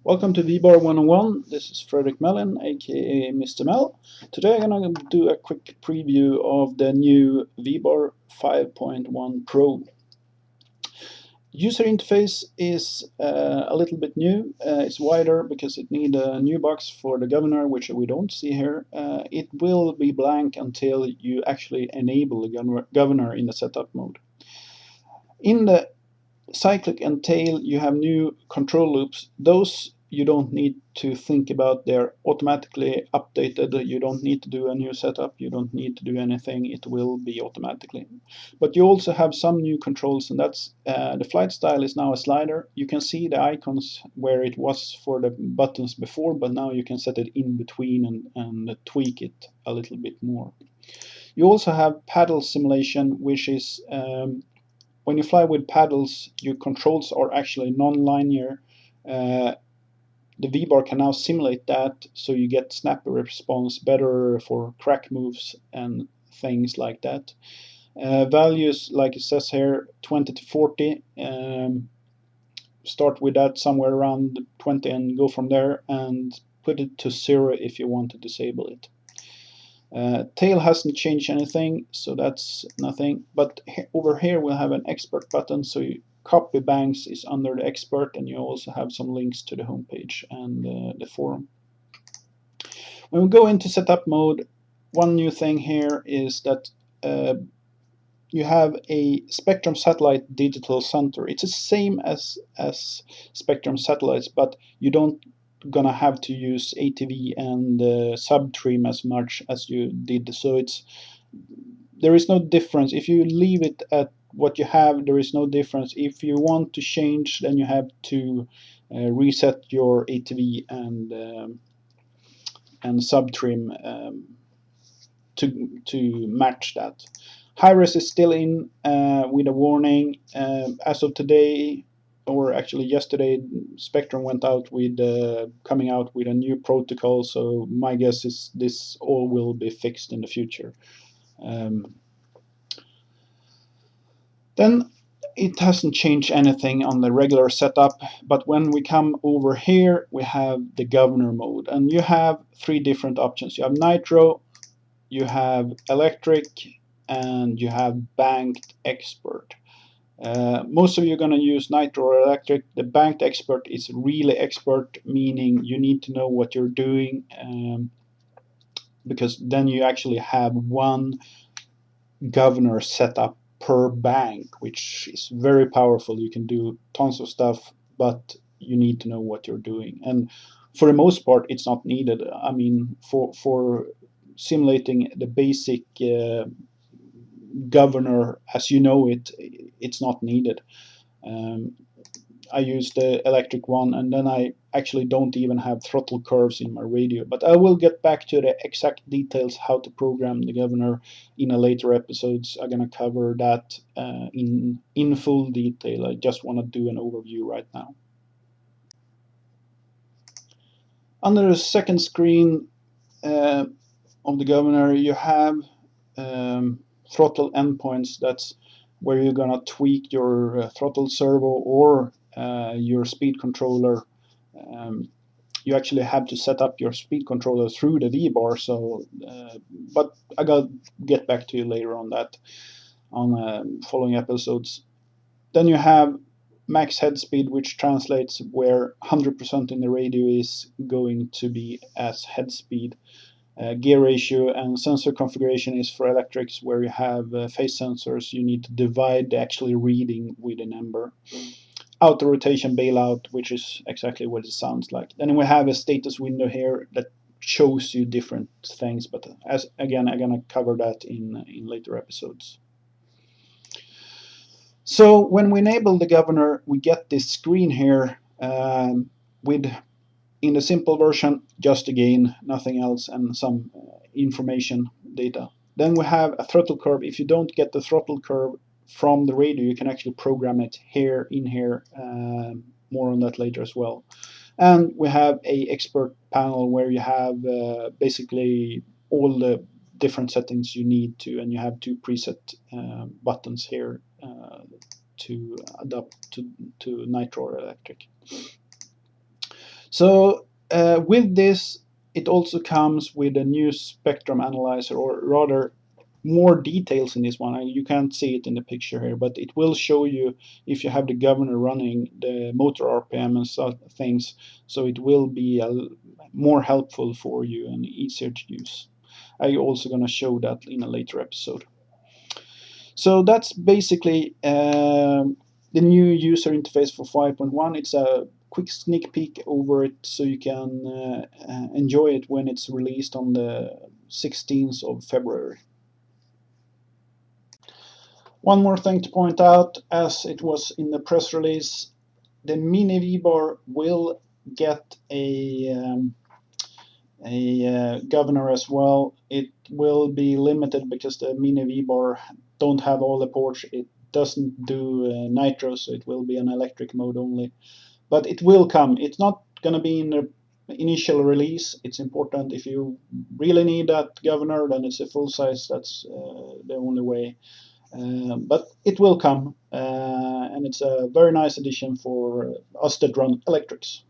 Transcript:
Welcome to VBar 101. This is Fredrik Mellin, aka Mr. Mel. Today I'm going to do a quick preview of the new VBar 5.1 Pro. User interface is a little bit new. It's wider because it needs a new box for the governor, which we don't see here. It will be blank until you actually enable the governor in the setup mode. In the cyclic and tail you have new control loops. Those you don't need to think about, they're automatically updated. You don't need to do a new setup, you don't need to do anything, it will be automatically. But you also have some new controls, and that's the flight style is now a slider. You can see the icons where it was for the buttons before, but now you can set it in between and tweak it a little bit more. You also have paddle simulation, which is when you fly with paddles, your controls are actually non-linear. The VBar can now simulate that, so you get snappy response, better for crack moves and things like that. Values, like it says here, 20 to 40. Start with that somewhere around 20 and go from there, and put it to 0 if you want to disable it. Tail hasn't changed anything, so that's nothing. But over here we'll have an expert button, so you copy banks is under the expert, and you also have some links to the homepage and the forum. When we go into setup mode, one new thing here is that you have a Spectrum satellite digital center. It's the same as Spectrum satellites, but you don't gonna have to use ATV and subtrim as much as you did. So there is no difference. If you leave it at what you have, there is no difference. If you want to change, then you have to reset your ATV and subtrim to match that. High-res is still in with a warning. As of today, or actually yesterday, Spectrum went out with coming out with a new protocol, so my guess is this all will be fixed in the future. Then it hasn't changed anything on the regular setup, but when we come over here we have the governor mode, and you have three different options. You have nitro, you have electric, and you have banked expert. Most of you are going to use nitro or electric. The banked expert is really expert, meaning you need to know what you're doing, because then you actually have one governor set up per bank, which is very powerful. You can do tons of stuff, but you need to know what you're doing. And for the most part, it's not needed. I mean, for simulating the basic governor as you know it, it's not needed. I use the electric one, and then I actually don't even have throttle curves in my radio. But I will get back to the exact details how to program the governor in a later episodes. I'm gonna cover that in full detail. I just want to do an overview right now. Under the second screen of the governor, you have throttle endpoints. That's where you're gonna tweak your throttle servo or your speed controller. You actually have to set up your speed controller through the VBar. So, but I gotta get back to you later on that on following episodes. Then you have max head speed, which translates where 100% in the radio is going to be as head speed. Gear ratio and sensor configuration is for electrics, where you have phase sensors. You need to divide the actual reading with a number. Auto rotation bailout, which is exactly what it sounds like. Then we have a status window here that shows you different things, but as again, I'm gonna cover that in later episodes. So when we enable the governor, we get this screen here with, in the simple version, just a gain, nothing else, and some information data. Then we have a throttle curve. If you don't get the throttle curve from the radio, you can actually program it here in here. More on that later as well. And we have a expert panel where you have basically all the different settings you need to, and you have two preset buttons here to adapt to nitro or electric. So with this, it also comes with a new spectrum analyzer, or rather more details in this one. You can't see it in the picture here, but it will show you if you have the governor running the motor RPM and such things. So it will be more helpful for you and easier to use. I'm also going to show that in a later episode. So that's basically the new user interface for 5.1. It's a quick sneak peek over it, so you can enjoy it when it's released on the 16th of February. One more thing to point out, as it was in the press release, the Mini VBar will get a governor as well. It will be limited because the Mini VBar don't have all the ports. It doesn't do nitro, so it will be an electric mode only. But it will come. It's not going to be in the initial release. It's important. If you really need that governor, then it's a full size. That's the only way. But it will come, and it's a very nice addition for us that run electrics.